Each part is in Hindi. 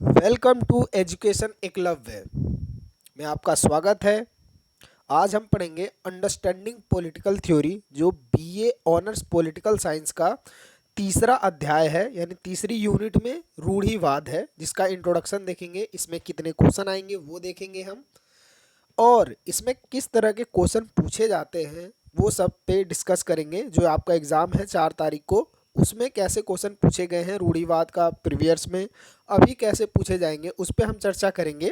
वेलकम टू एजुकेशन एकलव्य में आपका स्वागत है। आज हम पढ़ेंगे अंडरस्टैंडिंग पॉलिटिकल थ्योरी, जो बीए ऑनर्स पॉलिटिकल साइंस का तीसरा अध्याय है, यानी तीसरी यूनिट में रूढ़िवाद है, जिसका इंट्रोडक्शन देखेंगे। इसमें कितने क्वेश्चन आएंगे वो देखेंगे हम, और इसमें किस तरह के क्वेश्चन पूछे जाते हैं वो सब पे डिस्कस करेंगे। जो आपका एग्ज़ाम है 4 तारीख को, उसमें कैसे क्वेश्चन पूछे गए हैं रूढ़िवाद का प्रीवियस में, अभी कैसे पूछे जाएंगे, उस पर हम चर्चा करेंगे।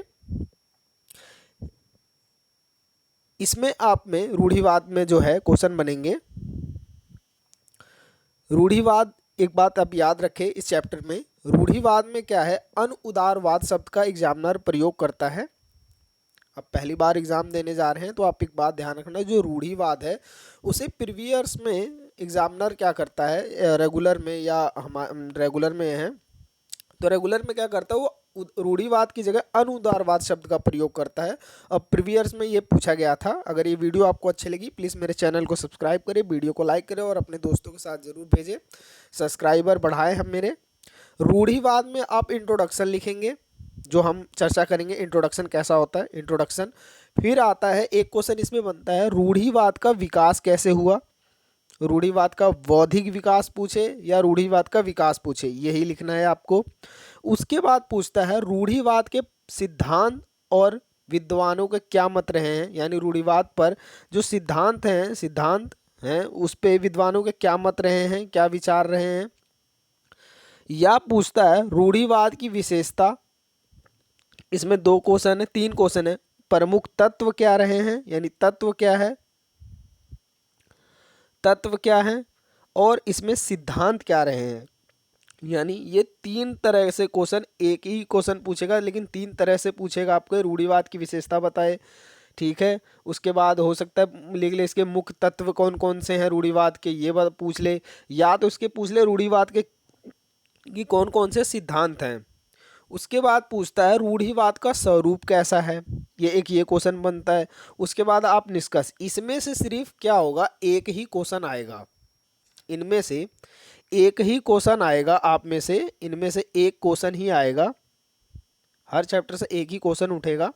इसमें आप में रूढ़िवाद में जो है क्वेश्चन बनेंगे। रूढ़िवाद, एक बात आप याद रखें इस चैप्टर में, रूढ़िवाद में क्या है, अनुदारवाद शब्द का एग्जामिनर प्रयोग करता है। अब पहली बार एग्जाम देने जा रहे हैं तो आप एक बात ध्यान रखना, जो रूढ़िवाद है उसे प्रीवियस में एग्जामिनर क्या करता है, रेगुलर में या हम रेगुलर में है तो रेगुलर में क्या करता है, वो रूढ़िवाद की जगह अनुदारवाद शब्द का प्रयोग करता है। अब प्रीवियस में ये पूछा गया था। अगर ये वीडियो आपको अच्छी लगी, प्लीज़ मेरे चैनल को सब्सक्राइब करें, वीडियो को लाइक करें और अपने दोस्तों के साथ ज़रूर भेजें। सब्सक्राइबर बढ़ाएं हम मेरे। रूढ़िवाद में आप इंट्रोडक्शन लिखेंगे, जो हम चर्चा करेंगे इंट्रोडक्शन कैसा होता है, इंट्रोडक्शन। फिर आता है एक क्वेश्चन इसमें बनता है, रूढ़िवाद का विकास कैसे हुआ। रूढ़िवाद का बौद्धिक विकास पूछे या रूढ़िवाद का विकास पूछे, यही लिखना है आपको। उसके बाद पूछता है रूढ़िवाद के सिद्धांत और विद्वानों के क्या मत रहे हैं, यानी रूढ़िवाद पर जो सिद्धांत हैं उस पे विद्वानों के क्या मत रहे हैं, क्या विचार रहे हैं। या पूछता है रूढ़िवाद की विशेषता। इसमें 2 क्वेश्चन है, 3 क्वेश्चन है। प्रमुख तत्व क्या रहे हैं, यानी तत्व क्या है, तत्व क्या है, और इसमें सिद्धांत क्या रहे हैं। यानी ये 3 तरह से क्वेश्चन, एक ही क्वेश्चन पूछेगा लेकिन 3 तरह से पूछेगा आपको। रूढ़िवाद की विशेषता बताए, ठीक है। उसके बाद हो सकता है लिख ले इसके मुख्य तत्व कौन कौन से हैं रूढ़िवाद के, ये पूछ ले। या तो इसके पूछ ले रूढ़िवाद के कि कौन कौन से सिद्धांत हैं। उसके बाद पूछता है रूढ़िवाद का स्वरूप कैसा है, ये क्वेश्चन बनता है। उसके बाद आप निष्कर्ष, इसमें से सिर्फ क्या होगा, एक ही क्वेश्चन आएगा। इनमें से एक ही क्वेश्चन आएगा, आप में से इनमें से एक क्वेश्चन ही आएगा। हर चैप्टर से एक ही क्वेश्चन उठेगा।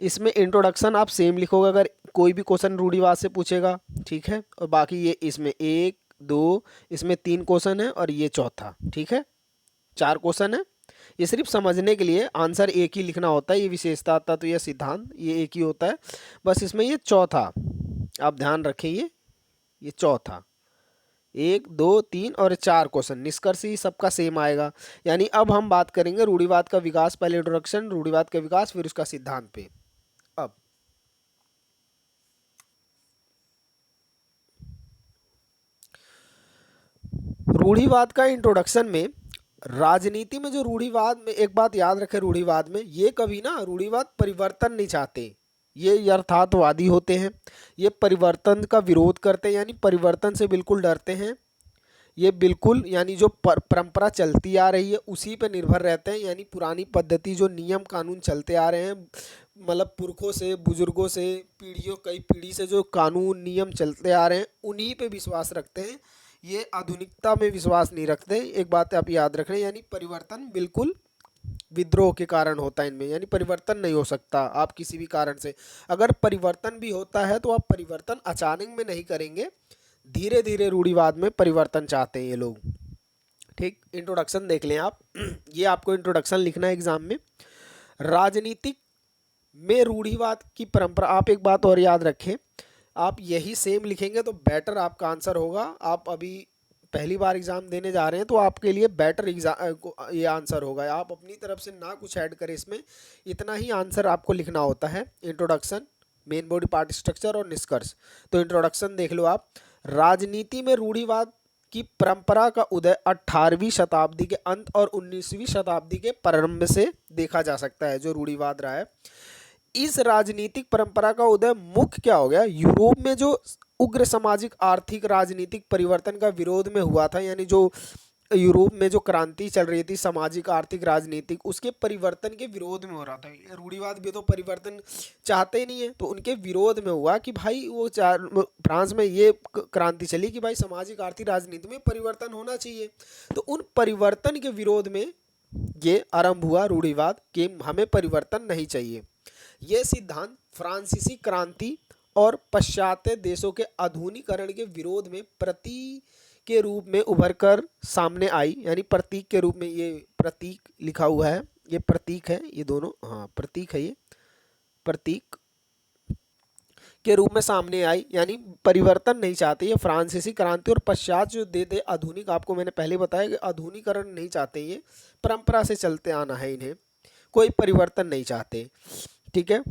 इसमें इंट्रोडक्शन आप सेम लिखोगे अगर कोई भी क्वेश्चन रूढ़िवाद से पूछेगा, ठीक है। और बाकी ये इसमें 1 2, इसमें 3 क्वेश्चन है और ये चौथा, ठीक है। 4 क्वेश्चन है। ये सिर्फ समझने के लिए, आंसर एक ही लिखना होता है। ये विशेषता आता तो यह सिद्धांत ये एक ही होता है, बस इसमें ये चौथा आप ध्यान रखें। ये चौथा 1 2 3 और 4 क्वेश्चन, निष्कर्ष ही सबका सेम आएगा। यानी अब हम बात करेंगे रूढ़िवाद का विकास, पहले इंट्रोडक्शन, रूढ़िवाद का विकास, फिर उसका सिद्धांत पे। अब रूढ़िवाद का इंट्रोडक्शन में, राजनीति में जो रूढ़िवाद में, एक बात याद रखें, रूढ़िवाद में ये कभी ना, रूढ़िवाद परिवर्तन नहीं चाहते, ये यथार्थवादी होते हैं। ये परिवर्तन का विरोध करते हैं, यानी परिवर्तन से बिल्कुल डरते हैं। ये बिल्कुल, यानी जो परंपरा चलती आ रही है उसी पे निर्भर रहते हैं, यानी पुरानी पद्धति जो नियम कानून चलते आ रहे हैं, मतलब पुरखों से, बुजुर्गों से, पीढ़ियों, कई पीढ़ी से जो कानून नियम चलते आ रहे हैं उन्हीं पे विश्वास रखते हैं। ये आधुनिकता में विश्वास नहीं रखते। एक बात आप याद रख रहे हैं, यानी परिवर्तन बिल्कुल विद्रोह के कारण होता है इनमें, यानी परिवर्तन नहीं हो सकता आप किसी भी कारण से। अगर परिवर्तन भी होता है तो आप परिवर्तन अचानक में नहीं करेंगे, धीरे धीरे रूढ़िवाद में परिवर्तन चाहते हैं ये लोग, ठीक। इंट्रोडक्शन देख लें आप। ये आपको इंट्रोडक्शन लिखना है एग्जाम में। राजनीतिक में रूढ़िवाद की परंपरा, आप एक बात और याद रखें, आप यही सेम लिखेंगे तो बेटर आपका आंसर होगा। आप अभी पहली बार एग्जाम देने जा रहे हैं तो आपके लिए बेटर एग्जाम ये आंसर होगा। आप अपनी तरफ से ना कुछ ऐड करें इसमें, इतना ही आंसर आपको लिखना होता है। Introduction, main body part structure और निष्कर्ष। तो इंट्रोडक्शन देख लो आप। राजनीति में रूढ़िवाद की परंपरा का उदय 18वीं शताब्दी के अंत और 19वीं शताब्दी के प्रारंभ से देखा जा सकता है, जो रूढ़िवाद रहा है। इस राजनीतिक परंपरा का उदय मुख्य क्या हो गया, यूरोप में जो उग्र सामाजिक आर्थिक राजनीतिक परिवर्तन का विरोध में हुआ था, यानी जो यूरोप में जो क्रांति चल रही थी सामाजिक आर्थिक राजनीतिक, उसके परिवर्तन के विरोध में हो रहा था। रूढ़िवाद भी तो परिवर्तन चाहते ही नहीं है, तो उनके विरोध में हुआ कि भाई वो फ्रांस में ये क्रांति चली कि भाई सामाजिक आर्थिक राजनीति में परिवर्तन होना चाहिए। तो उन परिवर्तन के विरोध में ये आरंभ हुआ रूढ़िवाद कि हमें परिवर्तन नहीं चाहिए। ये सिद्धांत फ्रांसीसी क्रांति और पाश्चात्य देशों के आधुनिकीकरण के विरोध में प्रतीक के रूप में उभर कर सामने आई, यानी प्रतीक के रूप में, ये प्रतीक लिखा हुआ है, ये प्रतीक है, ये दोनों, हाँ प्रतीक है, ये प्रतीक के रूप में सामने आई, यानी परिवर्तन नहीं चाहते ये फ्रांसीसी क्रांति और पश्चात जो दे आधुनिक, आपको मैंने पहले बताया कि आधुनिकीकरण नहीं चाहते, ये परंपरा से चलते आना है, इन्हें कोई परिवर्तन नहीं चाहते। ठीक है।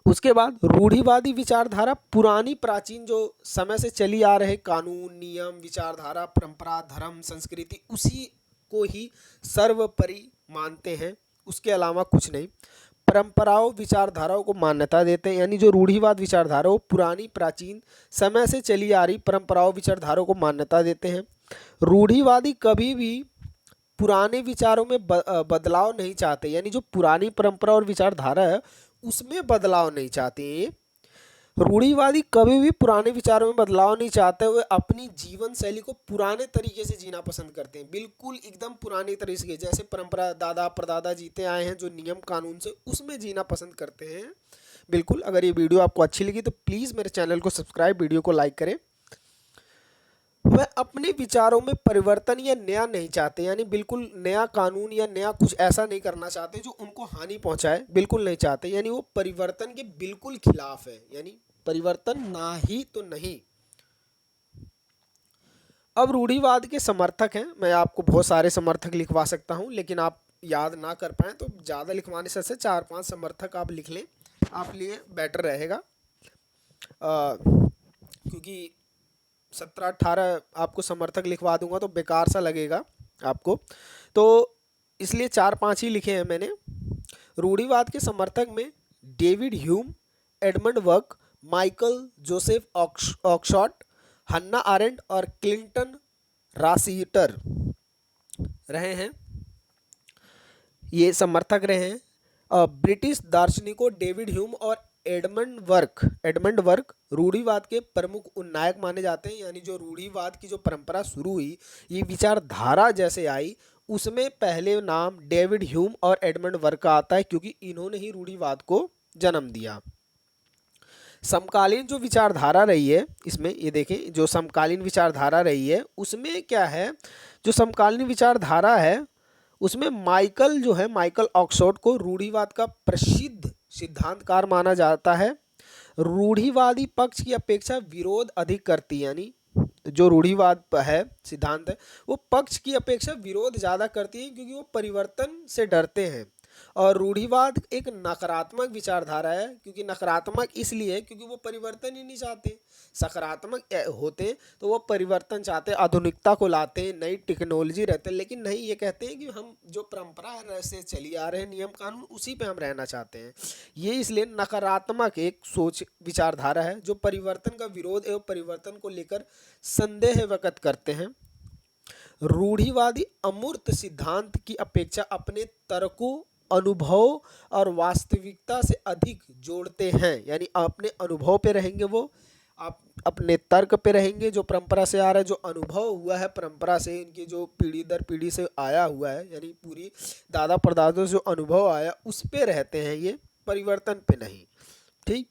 उसके बाद रूढ़िवादी विचारधारा पुरानी प्राचीन जो समय से चली आ रहे कानून, नियम, विचारधारा, परंपरा, धर्म, संस्कृति, उसी को ही सर्वोपरि मानते हैं, उसके अलावा कुछ नहीं। परंपराओं, विचारधाराओं को मान्यता देते हैं, यानी जो रूढ़िवाद विचारधारा वो पुरानी प्राचीन समय से चली आ रही परंपराओं, विचारधाराओं को मान्यता देते हैं। रूढ़िवादी कभी भी पुराने विचारों में बदलाव नहीं चाहते, यानी जो पुरानी परंपरा और विचारधारा है उसमें बदलाव नहीं चाहते ये। रूढ़िवादी कभी भी पुराने विचारों में बदलाव नहीं चाहते, हुए अपनी जीवन शैली को पुराने तरीके से जीना पसंद करते हैं, बिल्कुल एकदम पुराने तरीके से, जैसे परंपरा दादा परदादा जीते आए हैं, जो नियम कानून से, उसमें जीना पसंद करते हैं बिल्कुल। अगर ये वीडियो आपको अच्छी लगी तो प्लीज़ मेरे चैनल को सब्सक्राइब, वीडियो को लाइक करें। वह अपने विचारों में परिवर्तन या नया नहीं चाहते, यानी बिल्कुल नया कानून या नया कुछ ऐसा नहीं करना चाहते जो उनको हानि पहुंचाए, बिल्कुल नहीं चाहते, यानी वो परिवर्तन के बिल्कुल खिलाफ है, यानी परिवर्तन ना ही तो नहीं। अब रूढ़िवाद के समर्थक हैं, मैं आपको बहुत सारे समर्थक लिखवा सकता हूं, लेकिन आप याद ना कर पाए तो ज़्यादा लिखवाने से अच्छा 4-5 समर्थक आप लिख लें, आप लिए बेटर रहेगा, क्योंकि 17-18 आपको समर्थक लिखवा दूंगा तो बेकार सा लगेगा आपको, तो इसलिए 4-5 ही लिखे हैं मैंने। रूढ़िवाद के समर्थक में David Hume, Edmund Burke, Michael Joseph Oxford, Hannah Arendt और क्लिंटन रासिटर रहे हैं, ये समर्थक रहे हैं। ब्रिटिश दार्शनिकों डेविड ह्यूम और एडमंड वर्क रूढ़िवाद के प्रमुख उन्नायक माने जाते हैं, यानी जो रूढ़िवाद की जो परंपरा शुरू हुई, ये विचारधारा जैसे आई, उसमें पहले नाम डेविड ह्यूम और एडमंड वर्क का आता है, क्योंकि इन्होंने ही रूढ़िवाद को जन्म दिया। समकालीन जो विचारधारा रही है, इसमें ये देखें, जो समकालीन विचारधारा रही है उसमें क्या है, जो समकालीन विचारधारा है उसमें माइकल ऑक्सफोर्ड को रूढ़िवाद का प्रसिद्ध सिद्धांतकार माना जाता है। रूढ़िवादी पक्ष की अपेक्षा विरोध अधिक करती है, यानी जो रूढ़िवाद है सिद्धांत है वो पक्ष की अपेक्षा विरोध ज़्यादा करती है, क्योंकि वो परिवर्तन से डरते हैं। और रूढ़िवाद एक नकारात्मक विचारधारा है, क्योंकि नकारात्मक इसलिए है क्योंकि वो परिवर्तन ही नहीं चाहते। सकारात्मक होते तो वो परिवर्तन चाहते, आधुनिकता को लाते, नई टेक्नोलॉजी रहते, लेकिन नहीं, ये कहते हैं कि हम जो परंपरा से चली आ रहे हैं, नियम कानून, उसी पे हम रहना चाहते हैं। ये इसलिए नकारात्मक एक सोच विचारधारा है जो परिवर्तन का विरोध एवं परिवर्तन को लेकर संदेह व्यक्त करते हैं। रूढ़िवादी अमूर्त सिद्धांत की अपेक्षा अपने तर्कों, अनुभव और वास्तविकता से अधिक जोड़ते हैं, यानी अपने अनुभव पे रहेंगे, वो आप अपने तर्क पे रहेंगे, जो परंपरा से आ रहा है, जो अनुभव हुआ है परंपरा से, इनकी जो पीढ़ी दर पीढ़ी से आया हुआ है, यानी पूरी दादा परदादों से जो अनुभव आया उस पे रहते हैं, ये परिवर्तन पे नहीं। ठीक,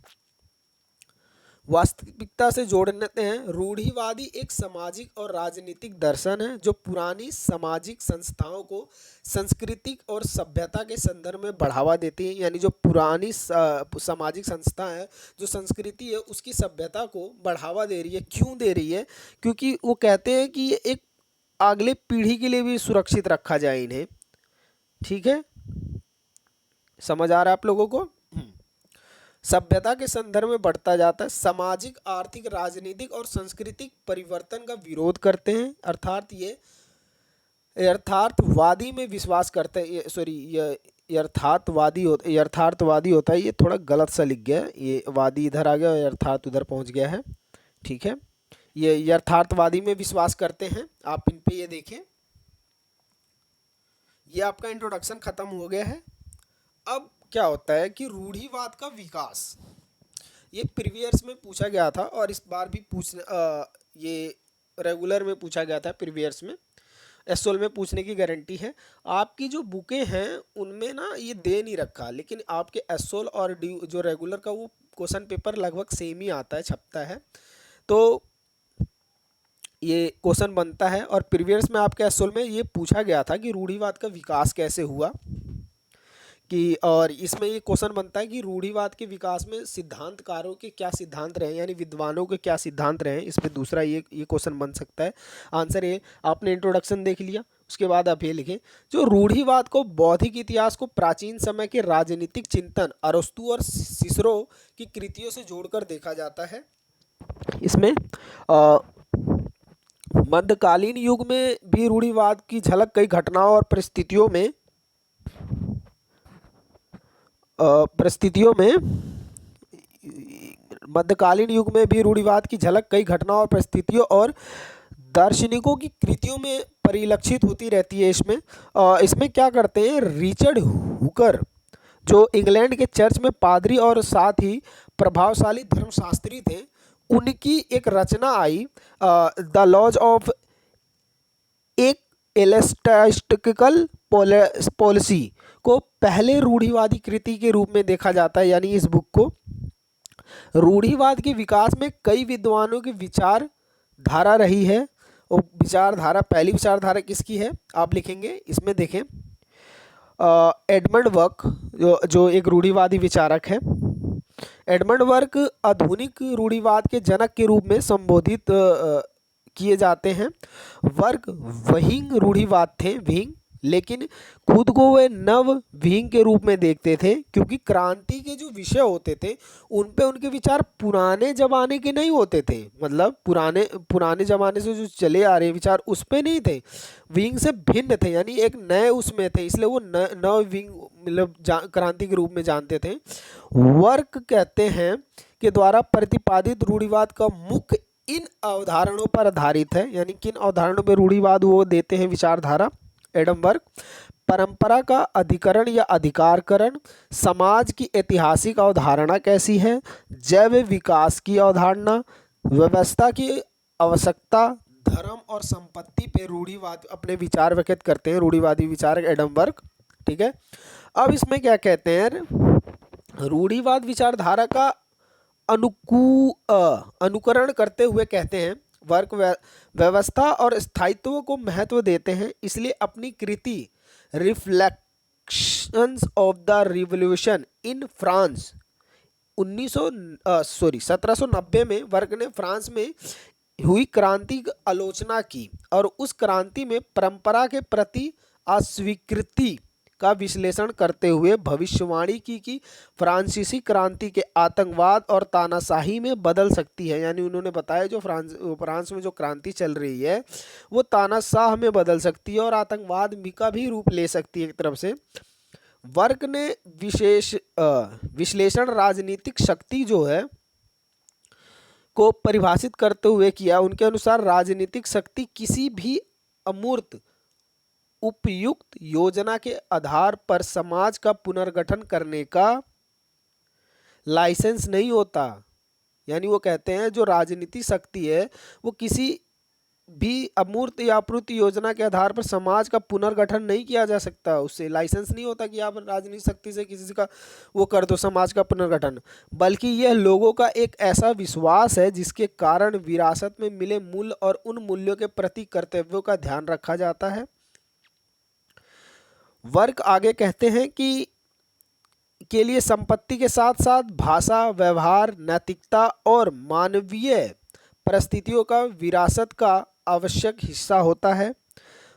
वास्तविकता से जोड़ते हैं। रूढ़िवादी एक सामाजिक और राजनीतिक दर्शन है जो पुरानी सामाजिक संस्थाओं को सांस्कृतिक और सभ्यता के संदर्भ में बढ़ावा देती है, यानी जो पुरानी सामाजिक संस्था है, जो संस्कृति है, उसकी सभ्यता को बढ़ावा दे रही है। क्यों दे रही है? क्योंकि वो कहते हैं कि ये एक अगले पीढ़ी के लिए भी सुरक्षित रखा जाए इन्हें। ठीक है, समझ आ रहा है आप लोगों को? सभ्यता के संदर्भ में बढ़ता जाता है, सामाजिक, आर्थिक, राजनीतिक और सांस्कृतिक परिवर्तन का विरोध करते हैं, अर्थात ये यथार्थवादी में विश्वास करते हैं। सॉरी, ये यथार्थवादी होता है, ये थोड़ा गलत सा लिख गया, ये वादी इधर आ गया और यथार्थ उधर पहुंच गया है। ठीक है, ये यथार्थवादी में विश्वास करते हैं। आप इन पे ये देखें, ये आपका इंट्रोडक्शन खत्म हो गया है। अब क्या होता है कि रूढ़िवाद का विकास, ये प्रीवियस में पूछा गया था और इस बार भी ये रेगुलर में पूछा गया था प्रीवियस में। एसओल में पूछने की गारंटी है। आपकी जो बुकें हैं उनमें ना ये दे नहीं रखा, लेकिन आपके एसओल और डी जो रेगुलर का वो क्वेश्चन पेपर लगभग सेम ही आता है, छपता है। तो ये क्वेश्चन बनता है। और प्रीवियस में आपके एसओल में ये पूछा गया था कि रूढ़िवाद का विकास कैसे हुआ, कि और इसमें ये क्वेश्चन बनता है कि रूढ़िवाद के विकास में सिद्धांतकारों के क्या सिद्धांत रहे, यानी विद्वानों के क्या सिद्धांत रहे। इस पे दूसरा ये क्वेश्चन बन सकता है। आंसर ए, आपने इंट्रोडक्शन देख लिया, उसके बाद आप ये लिखें, जो रूढ़िवाद को बौद्धिक इतिहास को प्राचीन समय के राजनीतिक चिंतन अरस्तु और सिसरो की कृतियों से जोड़कर देखा जाता है। इसमें मध्यकालीन युग में भी रूढ़िवाद की झलक कई घटनाओं और परिस्थितियों में मध्यकालीन युग में भी रूढ़िवाद की झलक कई घटनाओं और परिस्थितियों और दार्शनिकों की कृतियों में परिलक्षित होती रहती है। इसमें क्या करते हैं, रिचर्ड हुकर जो इंग्लैंड के चर्च में पादरी और साथ ही प्रभावशाली धर्मशास्त्री थे, उनकी एक रचना आई द लॉज ऑफ एक एलेस्टिकल पॉलिसी को पहले रूढ़िवादी कृति के रूप में देखा जाता है। यानी इस बुक को रूढ़िवाद के विकास में कई विद्वानों की विचार धारा रही है। और विचारधारा, पहली विचारधारा किसकी है आप लिखेंगे, इसमें देखें एडमंड वर्क जो एक रूढ़िवादी विचारक है। एडमंड वर्क आधुनिक रूढ़िवाद के जनक के रूप में संबोधित किए जाते हैं। वर्क विहिंग रूढ़िवाद थे, विहिंग, लेकिन खुद को वे नव विहिंग के रूप में देखते थे, क्योंकि क्रांति के जो विषय होते थे उन पे उनके विचार पुराने जमाने के नहीं होते थे, मतलब पुराने जमाने से जो चले आ रहे विचार उस पे नहीं थे, विंग से भिन्न थे, यानी एक नए उसमें थे, इसलिए वो नव विंग मतलब क्रांति के रूप में जानते थे। वर्क कहते हैं कि द्वारा प्रतिपादित रूढ़िवाद का मुख्य इन अवधारणाओं पर आधारित है। यानी किन अवधारणाओं पर रूढ़िवाद वो देते हैं विचारधारा, एडम वर्क, परंपरा का अधिकरण या अधिकारकरण, समाज की ऐतिहासिक अवधारणा कैसी है, जैव विकास की अवधारणा, व्यवस्था की आवश्यकता, धर्म और संपत्ति पे रूढ़िवाद अपने विचार व्यक्त करते हैं रूढ़िवादी विचारक एडम वर्क। ठीक है, अब इसमें क्या कहते हैं, रूढ़िवाद विचारधारा का अनुकरण करते हुए कहते हैं वर्क व्यवस्था और स्थायित्व को महत्व देते हैं, इसलिए अपनी कृति reflections of the revolution in France 1790 में वर्क ने फ्रांस में हुई क्रांति की आलोचना की और उस क्रांति में परंपरा के प्रति अस्वीकृति का विश्लेषण करते हुए भविष्यवाणी की कि फ्रांसीसी क्रांति के आतंकवाद और तानाशाही में बदल सकती है। यानी उन्होंने बताया जो फ्रांस में जो क्रांति चल रही है वो तानाशाह में बदल सकती है और आतंकवाद का भी रूप ले सकती है एक तरफ से। वर्क ने विश्लेषण राजनीतिक शक्ति जो है को परिभाषित करते हुए किया। उनके अनुसार राजनीतिक शक्ति किसी भी अमूर्त उपयुक्त योजना के आधार पर समाज का पुनर्गठन करने का लाइसेंस नहीं होता। यानी वो कहते हैं जो राजनीतिक शक्ति है वो किसी भी अमूर्त या अपूर्त योजना के आधार पर समाज का पुनर्गठन नहीं किया जा सकता, उससे लाइसेंस नहीं होता कि आप राजनीतिक शक्ति से किसी का वो कर दो समाज का पुनर्गठन, बल्कि यह लोगों का एक ऐसा विश्वास है जिसके कारण विरासत में मिले मूल्य और उन मूल्यों के प्रति कर्तव्यों का ध्यान रखा जाता है। वर्क आगे कहते हैं कि के लिए संपत्ति के साथ साथ भाषा, व्यवहार, नैतिकता और मानवीय परिस्थितियों का विरासत का आवश्यक हिस्सा होता है।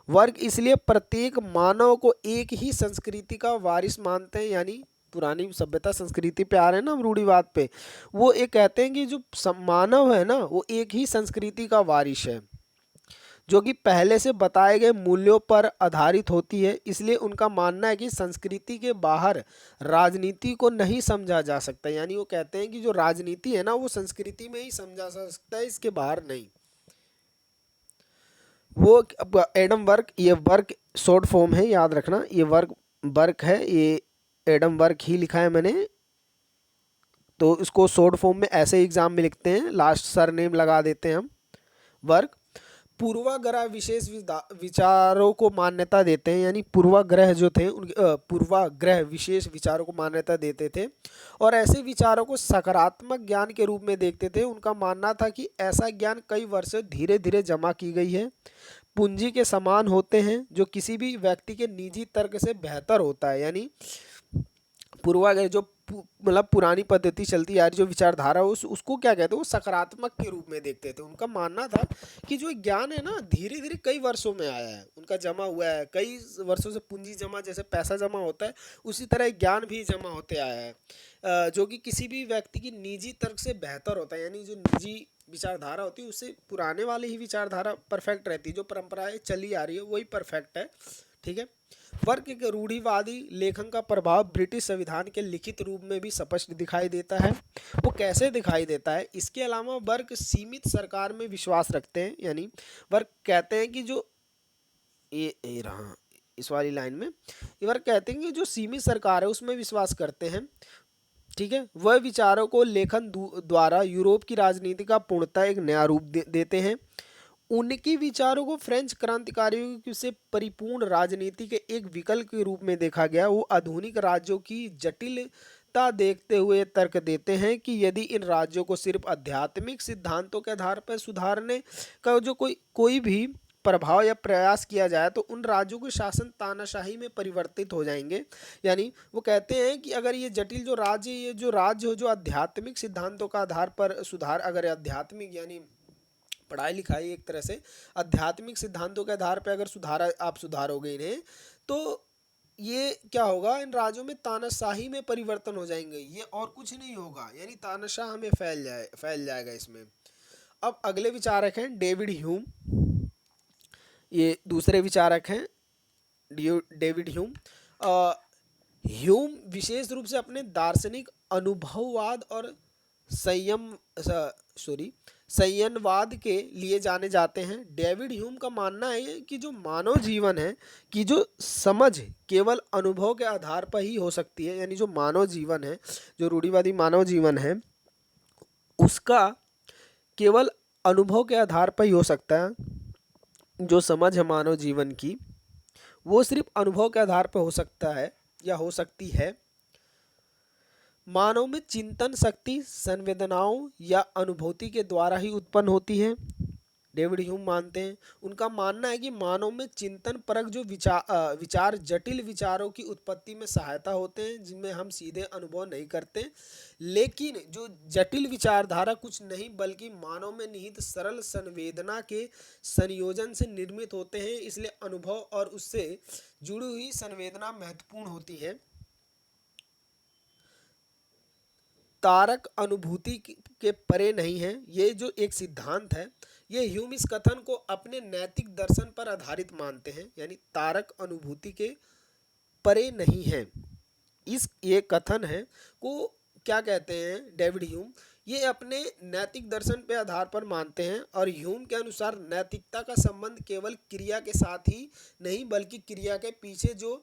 वर्क इसलिए प्रत्येक मानव को एक ही संस्कृति का वारिस मानते हैं। यानी पुरानी सभ्यता संस्कृति पे आ रहे हैं ना हम रूढ़िवाद पे, वो ये कहते हैं कि जो मानव है ना वो एक ही संस्कृति का वारिस है जो कि पहले से बताए गए मूल्यों पर आधारित होती है। इसलिए उनका मानना है कि संस्कृति के बाहर राजनीति को नहीं समझा जा सकता। यानी वो कहते हैं कि जो राजनीति है ना वो संस्कृति में ही समझा जा सकता है, इसके बाहर नहीं। वो एडम वर्क, ये वर्क शॉर्ट फॉर्म है याद रखना, ये वर्क है, ये एडम वर्क ही लिखा है मैंने, तो इसको शॉर्ट फॉर्म में ऐसे एग्जाम में लिखते हैं, लास्ट सरनेम लगा देते हैं हम वर्क। पूर्वाग्रह विशेष विचारों को मान्यता देते हैं, यानी पूर्वाग्रह जो थे उनके पूर्वाग्रह विशेष विचारों को मान्यता देते थे और ऐसे विचारों को सकारात्मक ज्ञान के रूप में देखते थे। उनका मानना था कि ऐसा ज्ञान कई वर्षों धीरे धीरे जमा की गई है, पूंजी के समान होते हैं, जो किसी भी व्यक्ति के निजी तर्क से बेहतर होता है। यानी पूर्वाग्रह जो मतलब पुरानी पद्धति चलती आ रही जो विचारधारा उसको क्या कहते हैं, वो सकारात्मक के रूप में देखते थे। उनका मानना था कि जो ज्ञान है ना धीरे धीरे कई वर्षों में आया है, उनका जमा हुआ है, कई वर्षों से पूंजी जमा, जैसे पैसा जमा होता है उसी तरह ज्ञान भी जमा होते आया है, जो कि किसी भी व्यक्ति की निजी तर्क से बेहतर होता है। यानी जो निजी विचारधारा होती है उससे पुराने वाली ही विचारधारा परफेक्ट रहती है, जो परंपराएं चली आ रही है वही परफेक्ट है। ठीक है। वर्ग के रूढ़िवादी लेखन का प्रभाव ब्रिटिश संविधान के लिखित रूप में भी स्पष्ट दिखाई देता है। वो कैसे दिखाई देता है? इसके अलावा वर्ग सीमित सरकार में विश्वास रखते हैं, यानी वर्ग कहते हैं कि जो ये रहा इस वाली लाइन में, ये वर्ग कहते हैं कि जो सीमित सरकार है उसमें विश्वास करते हैं। ठीक है। वह विचारों को लेखन द्वारा यूरोप की राजनीति का पूर्णतः एक नया रूप देते हैं। उनके विचारों को फ्रेंच क्रांतिकारियों से परिपूर्ण राजनीति के एक विकल्प के रूप में देखा गया। वो आधुनिक राज्यों की जटिलता देखते हुए तर्क देते हैं कि यदि इन राज्यों को सिर्फ आध्यात्मिक सिद्धांतों के आधार पर सुधारने का जो कोई भी प्रभाव या प्रयास किया जाए तो उन राज्यों के शासन तानाशाही में परिवर्तित हो जाएंगे। यानी वो कहते हैं कि अगर ये जटिल जो राज्य, ये जो राज्य हो जो आध्यात्मिक सिद्धांतों का आधार पर सुधार, अगर आध्यात्मिक यानी पढ़ाई लिखाई एक तरह से आध्यात्मिक सिद्धांतों के आधार पर अगर आप सुधारोगे इन्हें, तो ये क्या होगा, इन राज्यों में तानाशाही में परिवर्तन हो जाएंगे, ये और कुछ नहीं होगा, यानी तानाशाह हमें फैल जाएगा इसमें। अब अगले विचारक हैं डेविड ह्यूम, ये दूसरे विचारक हैं डेविड ह्यूम। ह्यूम विशेष रूप से अपने दार्शनिक अनुभववाद और संयमवाद के लिए जाने जाते हैं। डेविड ह्यूम का मानना है कि जो मानव जीवन है कि जो समझ केवल अनुभव के आधार पर ही हो सकती है, यानी जो मानव जीवन है, जो रूढ़िवादी मानव जीवन है उसका केवल अनुभव के आधार पर ही हो सकता है। जो समझ है मानव जीवन की वो सिर्फ अनुभव के आधार पर हो सकता है या हो सकती है। मानव में चिंतन शक्ति संवेदनाओं या अनुभूति के द्वारा ही उत्पन्न होती है, डेविड ह्यूम मानते हैं। उनका मानना है कि मानव में चिंतन परक जो विचार जटिल विचारों की उत्पत्ति में सहायता होते हैं, जिनमें हम सीधे अनुभव नहीं करते, लेकिन जो जटिल विचारधारा कुछ नहीं बल्कि मानव में निहित सरल संवेदना के संयोजन से निर्मित होते हैं, इसलिए अनुभव और उससे जुड़ी हुई संवेदना महत्वपूर्ण होती है। तारक अनुभूति के परे नहीं है, ये जो एक सिद्धांत है, ये ह्यूम इस कथन को अपने नैतिक दर्शन पर आधारित मानते हैं, यानी तारक अनुभूति के परे नहीं है। ये कथन है को क्या कहते हैं डेविड ह्यूम, ये अपने नैतिक दर्शन पे आधार पर मानते हैं और ह्यूम के अनुसार नैतिकता का संबंध केवल क्रिया के साथ ही नहीं बल्कि क्रिया के पीछे जो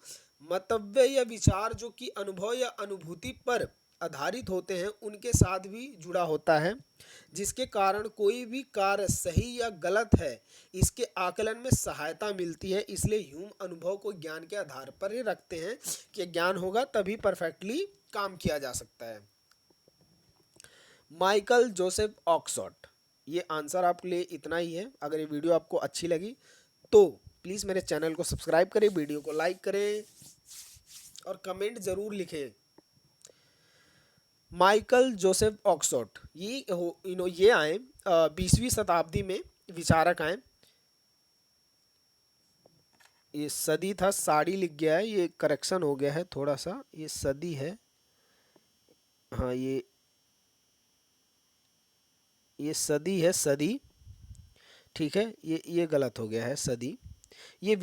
मतव्य या विचार जो कि अनुभव या अनुभूति पर आधारित होते हैं उनके साथ भी जुड़ा होता है, जिसके कारण कोई भी कार्य सही या गलत है इसके आकलन में सहायता मिलती है। इसलिए ह्यूम अनुभव को ज्ञान के आधार पर ही रखते हैं कि ज्ञान होगा तभी परफेक्टली काम किया जा सकता है। माइकल जोसेफ ऑक्सफोर्ड, ये आंसर आपके लिए इतना ही है। अगर ये वीडियो आपको अच्छी लगी तो प्लीज़ मेरे चैनल को सब्सक्राइब करें, वीडियो को लाइक करें और कमेंट ज़रूर लिखें। माइकल जोसेफ ऑक्सफोर्ड ये आए 20वीं शताब्दी में विचारक आए। ये सदी था, साड़ी लिख गया है, ये करेक्शन हो गया है थोड़ा सा, ये सदी है। हाँ ये सदी है, सदी, ठीक है, ये गलत हो गया है, सदी। ये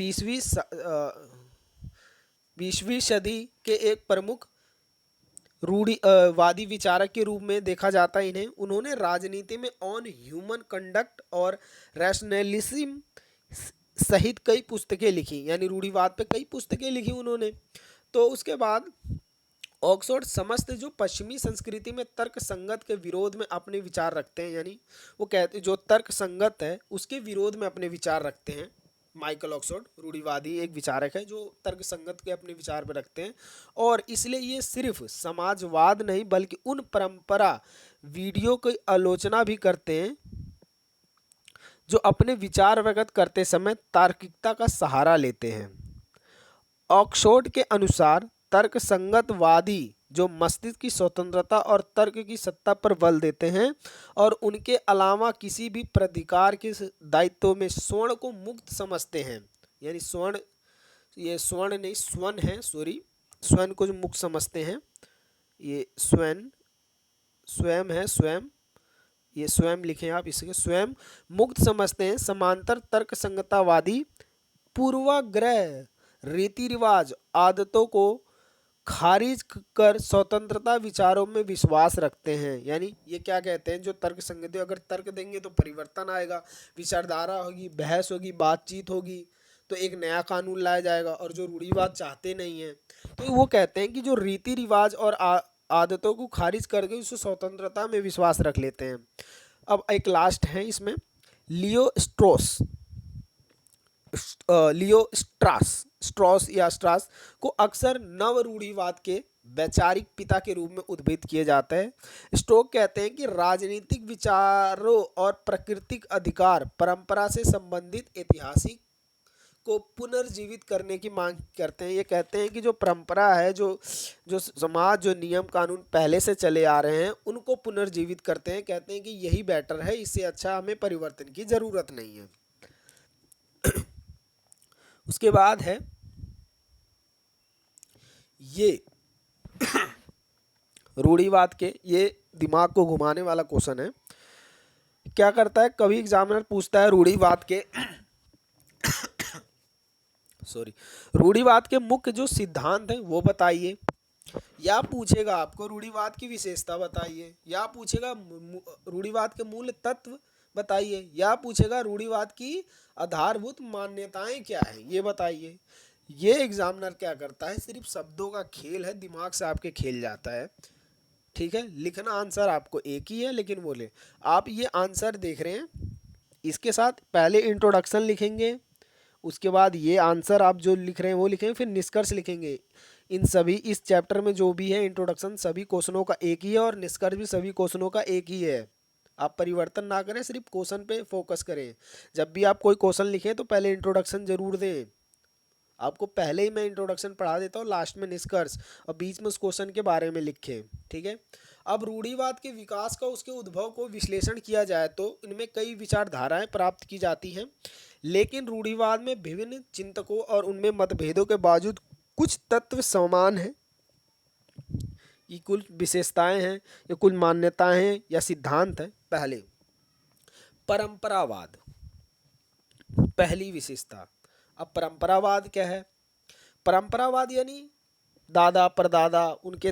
20वीं सदी के एक प्रमुख रूढ़िवादी विचारक के रूप में देखा जाता है इन्हें। उन्होंने राजनीति में ऑन ह्यूमन कंडक्ट और रैशनलिज्म सहित कई पुस्तकें लिखी, यानी रूढ़िवाद पे कई पुस्तकें लिखी उन्होंने। तो उसके बाद ऑक्सफोर्ड समस्त जो पश्चिमी संस्कृति में तर्क संगत के विरोध में अपने विचार रखते हैं, यानी वो कहते जो तर्क संगत है उसके विरोध में अपने विचार रखते हैं। माइकल ऑक्सफोर्ड रूढ़िवादी एक विचारक है जो तर्क संगत के अपने विचार में रखते हैं, और इसलिए ये सिर्फ समाजवाद नहीं बल्कि उन परंपरा वीडियो की आलोचना भी करते हैं जो अपने विचार व्यक्त करते समय तार्किकता का सहारा लेते हैं। ऑक्सफोर्ड के अनुसार तर्कसंगतवादी जो मस्तिष्क की स्वतंत्रता और तर्क की सत्ता पर बल देते हैं और उनके अलावा किसी भी प्राधिकार के दायित्व में स्वर्ण को मुक्त समझते हैं, यानी स्वर्ण, ये स्वर्ण नहीं स्वर्ण है, सॉरी, स्वर्ण को जो मुक्त समझते हैं, ये स्वयं स्वयं है, स्वयं, ये स्वयं लिखें आप, इसके स्वयं मुक्त समझते हैं। समांतर तर्कसंगतवादी पूर्वाग्रह रीति रिवाज आदतों को खारिज कर स्वतंत्रता विचारों में विश्वास रखते हैं। यानी ये क्या कहते हैं, जो तर्क संगत, अगर तर्क देंगे तो परिवर्तन आएगा, विचारधारा होगी, बहस होगी, बातचीत होगी, तो एक नया कानून लाया जाएगा। और जो रूढ़िवाद चाहते नहीं हैं तो वो कहते हैं कि जो रीति रिवाज और आदतों को खारिज करके उस स्वतंत्रता में विश्वास रख लेते हैं। अब एक लास्ट है इसमें, लियो स्ट्रॉस या स्ट्रास को अक्सर नव रूढ़िवाद के वैचारिक पिता के रूप में उद्धृत किया जाता है। स्टोक कहते हैं कि राजनीतिक विचारों और प्राकृतिक अधिकार परंपरा से संबंधित ऐतिहासिक को पुनर्जीवित करने की मांग करते हैं। ये कहते हैं कि जो परंपरा है, जो जो समाज, जो नियम कानून पहले से चले आ रहे हैं उनको पुनर्जीवित करते हैं। कहते हैं कि यही बेटर है, इससे अच्छा हमें परिवर्तन की जरूरत नहीं है। उसके बाद है ये रूढ़िवाद के, ये दिमाग को घुमाने वाला क्वेश्चन है। क्या करता है, कभी एग्जामिनर पूछता है रूढ़िवाद के रूढ़िवाद के मुख्य जो सिद्धांत हैं वो बताइए, या पूछेगा आपको रूढ़िवाद की विशेषता बताइए, या पूछेगा रूढ़िवाद के मूल तत्व बताइए, या पूछेगा रूढ़िवाद की आधारभूत मान्यताएं क्या हैं ये बताइए। ये एग्जामिनर क्या करता है, सिर्फ शब्दों का खेल है, दिमाग से आपके खेल जाता है। ठीक है, लिखना आंसर आपको एक ही है, लेकिन बोले आप ये आंसर देख रहे हैं, इसके साथ पहले इंट्रोडक्शन लिखेंगे, उसके बाद ये आंसर आप जो लिख रहे हैं वो लिखेंगे, फिर निष्कर्ष लिखेंगे। इन सभी इस चैप्टर में जो भी है इंट्रोडक्शन सभी क्वेश्चनों का एक ही है और निष्कर्ष भी सभी क्वेश्चनों का एक ही है। आप परिवर्तन ना करें, सिर्फ क्वेश्चन पे फोकस करें। जब भी आप कोई क्वेश्चन लिखें तो पहले इंट्रोडक्शन जरूर दें। आपको पहले ही मैं इंट्रोडक्शन पढ़ा देता हूँ, लास्ट में निष्कर्ष, और बीच में उस क्वेश्चन के बारे में लिखें। ठीक है, अब रूढ़िवाद के विकास का, उसके उद्भव को विश्लेषण किया जाए तो इनमें कई विचारधाराएं प्राप्त की जाती हैं, लेकिन रूढ़िवाद में विभिन्न चिंतकों और उनमें मतभेदों के बावजूद कुछ तत्व समान हैं। ये कुल विशेषताएं हैं, ये कुल मान्यताएं हैं या सिद्धांत हैं। पहले परंपरावाद, पहली विशेषता। अब परंपरावाद क्या है, परंपरावाद यानी दादा परदादा, उनके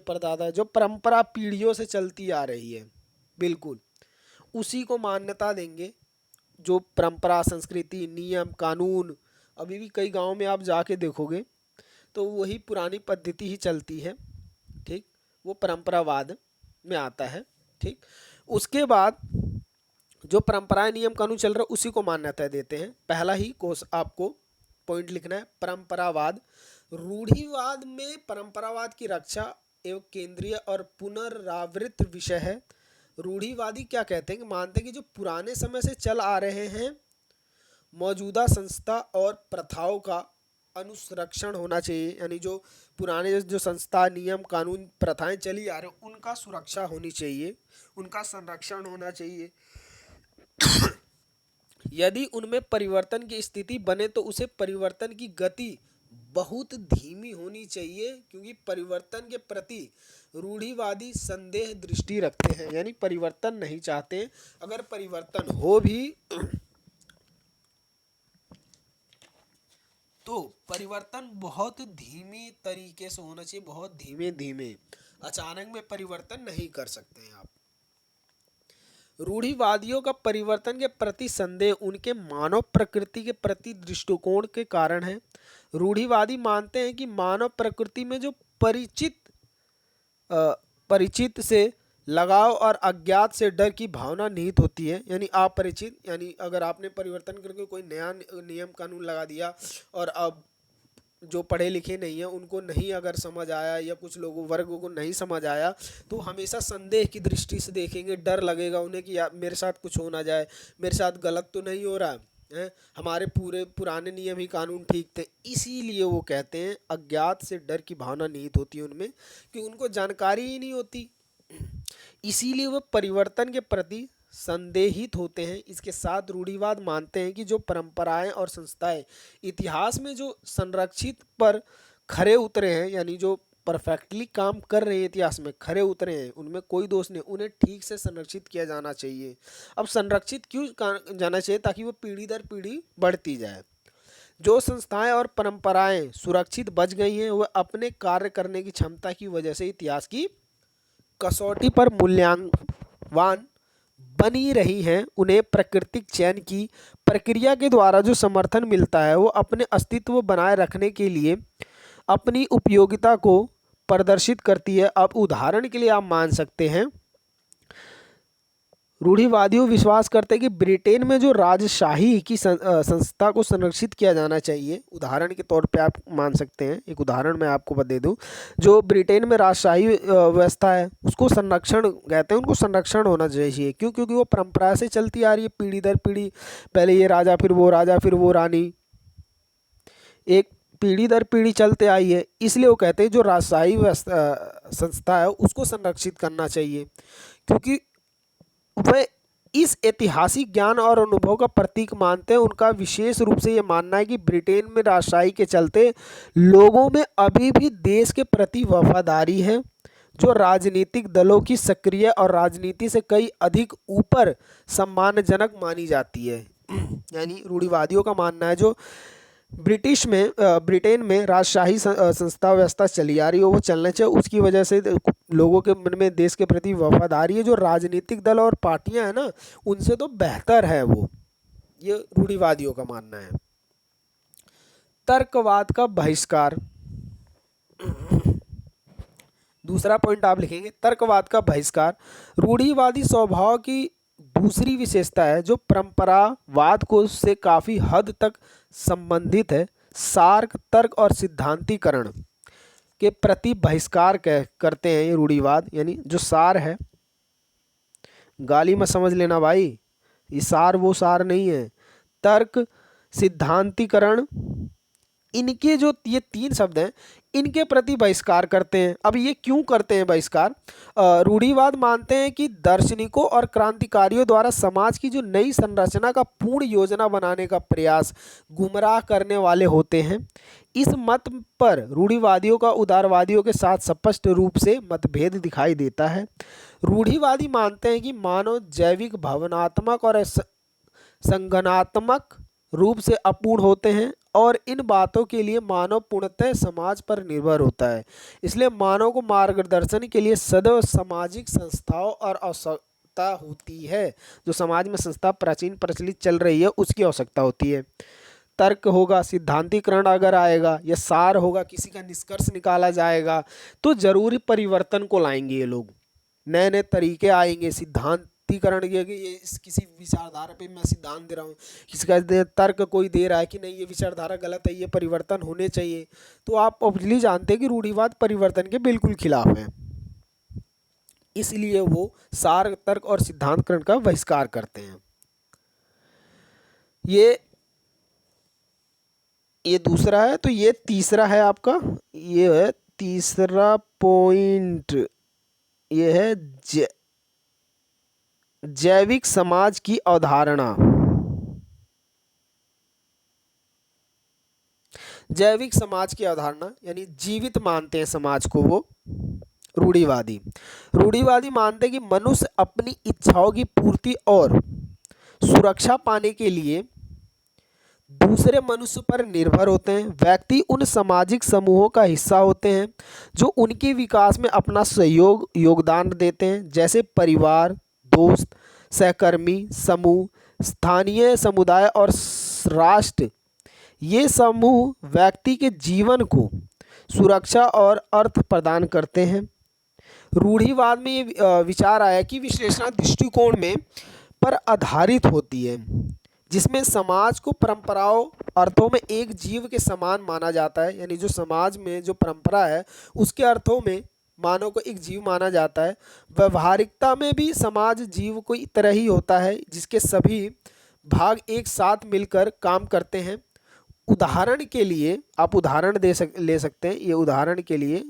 परदादा, जो परंपरा पीढ़ियों से चलती आ रही है, बिल्कुल उसी को मान्यता देंगे। जो परंपरा, संस्कृति, नियम कानून, अभी भी कई गांव में आप जाके देखोगे तो वही पुरानी पद्धति ही चलती है। ठीक, वो परंपरावाद में आता है। ठीक, उसके बाद जो परंपराएं, नियम कानून चल रहा है उसी को मान्यता देते हैं। पहला ही कोर्स आपको पॉइंट लिखना है, परंपरावाद। रूढ़िवाद में परंपरावाद की रक्षा एवं केंद्रीय और पुनरावृत्त विषय है। रूढ़िवादी क्या कहते हैं कि मानते हैं कि जो पुराने समय से चल आ रहे हैं मौजूदा संस्था और प्रथाओं का अनुसंरक्षण होना चाहिए, यानी जो पुराने जो संस्था, नियम कानून, प्रथाएं चली आ रही हैं उनका सुरक्षा होनी चाहिए, उनका संरक्षण होना चाहिए। यदि उनमें परिवर्तन की स्थिति बने तो उसे परिवर्तन की गति बहुत धीमी होनी चाहिए, क्योंकि परिवर्तन के प्रति रूढ़िवादी संदेह दृष्टि रखते हैं, यानी परिवर्तन नहीं चाहते। अगर परिवर्तन हो भी तो परिवर्तन बहुत धीमी तरीके से होना चाहिए, बहुत धीमे धीमे, अचानक में परिवर्तन नहीं कर सकते हैं आप। रूढ़िवादियों का परिवर्तन के प्रति संदेह उनके मानव प्रकृति के प्रति दृष्टिकोण के कारण है। रूढ़िवादी मानते हैं कि मानव प्रकृति में जो परिचित परिचित से लगाव और अज्ञात से डर की भावना निहित होती है। यानी अपरिचित, यानी अगर आपने परिवर्तन करके कोई नया नियम कानून लगा दिया और अब जो पढ़े लिखे नहीं है उनको नहीं अगर समझ आया या कुछ लोगों वर्गों को नहीं समझ आया तो हमेशा संदेह की दृष्टि से देखेंगे, डर लगेगा उन्हें कि यार मेरे साथ कुछ हो ना जाए, मेरे साथ गलत तो नहीं हो रहा है, हमारे पूरे पुराने नियम ही कानून ठीक थे। इसीलिए वो कहते हैं अज्ञात से डर की भावना निहित होती है उनमें, कि उनको जानकारी ही नहीं होती, इसीलिए वह परिवर्तन के प्रति संदेहित होते हैं। इसके साथ रूढ़िवाद मानते हैं कि जो परंपराएं और संस्थाएं इतिहास में जो संरक्षित पर खरे उतरे हैं, यानी जो परफेक्टली काम कर रहे हैं, इतिहास में खरे उतरे हैं, उनमें कोई दोष नहीं, उन्हें ठीक से संरक्षित किया जाना चाहिए। अब संरक्षित क्यों जाना चाहिए? ताकि वो पीढ़ी दर पीढ़ी बढ़ती जाए। जो संस्थाएं और परंपराएं सुरक्षित बच गई हैं वह अपने कार्य करने की क्षमता की वजह से इतिहास की कसौटी पर मूल्यवान बनी रही हैं। उन्हें प्राकृतिक चयन की प्रक्रिया के द्वारा जो समर्थन मिलता है वो अपने अस्तित्व बनाए रखने के लिए अपनी उपयोगिता को प्रदर्शित करती है। अब उदाहरण के लिए आप मान सकते हैं, रूढ़िवादियों विश्वास करते हैं कि ब्रिटेन में जो राजशाही की संस्था को संरक्षित किया जाना चाहिए। उदाहरण के तौर पे आप मान सकते हैं, एक उदाहरण मैं आपको दे दूं, जो ब्रिटेन में राजशाही व्यवस्था है उसको संरक्षण कहते हैं, उनको संरक्षण होना चाहिए। क्यों? क्योंकि वो परंपरा से चलती आ रही है पीढ़ी दर पीढ़ी, पहले ये राजा फिर वो राजा फिर वो रानी, एक पीढ़ी दर पीढ़ी चलते आई है। इसलिए वो कहते हैं जो राजशाही संस्था है उसको संरक्षित करना चाहिए, क्योंकि वह इस ऐतिहासिक ज्ञान और अनुभव का प्रतीक मानते हैं। उनका विशेष रूप से ये मानना है कि ब्रिटेन में राजशाही के चलते लोगों में अभी भी देश के प्रति वफादारी है, जो राजनीतिक दलों की सक्रिय और राजनीति से कई अधिक ऊपर सम्मानजनक मानी जाती है। यानी रूढ़िवादियों का मानना है जो ब्रिटेन में राजशाही संस्था व्यवस्था चली आ रही है वो चलना चाहिए, उसकी वजह से लोगों के मन में देश के प्रति वफादारी है। जो राजनीतिक दल और पार्टियां हैं ना उनसे तो बेहतर है वो, ये रूढ़िवादियों का मानना है। तर्कवाद का बहिष्कार, दूसरा पॉइंट आप लिखेंगे तर्कवाद का बहिष्कार। रूढ़िवादी स्वभाव की दूसरी विशेषता है जो परंपरावाद को से काफ़ी हद तक संबंधित है। सार्क, तर्क और सिद्धांतीकरण के प्रति बहिष्कार करते हैं ये रूढ़िवाद। यानी जो सार है, गाली मत समझ लेना भाई, ये सार वो सार नहीं है। तर्क, सिद्धांतीकरण, इनके जो ये तीन शब्द हैं इनके प्रति बहिष्कार करते हैं। अब ये क्यों करते हैं बहिष्कार? रूढ़िवाद मानते हैं कि दार्शनिकों और क्रांतिकारियों द्वारा समाज की जो नई संरचना का पूर्ण योजना बनाने का प्रयास गुमराह करने वाले होते हैं। इस मत पर रूढ़िवादियों का उदारवादियों के साथ स्पष्ट रूप से मतभेद दिखाई देता है। रूढ़िवादी मानते हैं कि मानव जैविक, भावनात्मक और संगठनात्मक रूप से अपूर्ण होते हैं और इन बातों के लिए मानव पूर्णतः समाज पर निर्भर होता है। इसलिए मानव को मार्गदर्शन के लिए सदैव सामाजिक संस्थाओं और आवश्यकता होती है। जो समाज में संस्था प्राचीन प्रचलित चल रही है उसकी आवश्यकता होती है। तर्क होगा, सिद्धांतीकरण अगर आएगा या सार होगा, किसी का निष्कर्ष निकाला जाएगा तो जरूरी परिवर्तन को लाएंगे ये लोग। नए नए तरीके आएंगे, सिद्धांतीकरण ये कि ये किसी विचारधारा पे मैं सिद्धांत दे रहा हूँ, किसी का तर्क कोई दे रहा है कि नहीं ये विचारधारा गलत है, ये परिवर्तन होने चाहिए, तो आप ऑब्वियसली जानते हैं कि रूढ़िवाद परिवर्तन के बिल्कुल खिलाफ है। इसलिए वो सार, तर्क और सिद्धांतकरण का बहिष्कार करते हैं। ये दूसरा है। तो ये तीसरा है आपका, ये है तीसरा पॉइंट, ये है जैविक समाज की अवधारणा। जैविक समाज की अवधारणा यानी जीवित मानते हैं समाज को वो रूढ़िवादी मानते हैं कि मनुष्य अपनी इच्छाओं की पूर्ति और सुरक्षा पाने के लिए दूसरे मनुष्य पर निर्भर होते हैं। व्यक्ति उन सामाजिक समूहों का हिस्सा होते हैं जो उनके विकास में अपना योगदान देते हैं, जैसे परिवार, दोस्त, सहकर्मी समूह, स्थानीय समुदाय और राष्ट्र। ये समूह व्यक्ति के जीवन को सुरक्षा और अर्थ प्रदान करते हैं। रूढ़िवाद में ये विचार आया कि विश्लेषण दृष्टिकोण में पर आधारित होती है, जिसमें समाज को परंपराओं अर्थों में एक जीव के समान माना जाता है। यानी जो समाज में जो परंपरा है उसके अर्थों में मानव को एक जीव माना जाता है। व्यवहारिकता में भी समाज जीव को इस तरह ही होता है जिसके सभी भाग एक साथ मिलकर काम करते हैं। उदाहरण के लिए आप उदाहरण ले सकते हैं। ये उदाहरण के लिए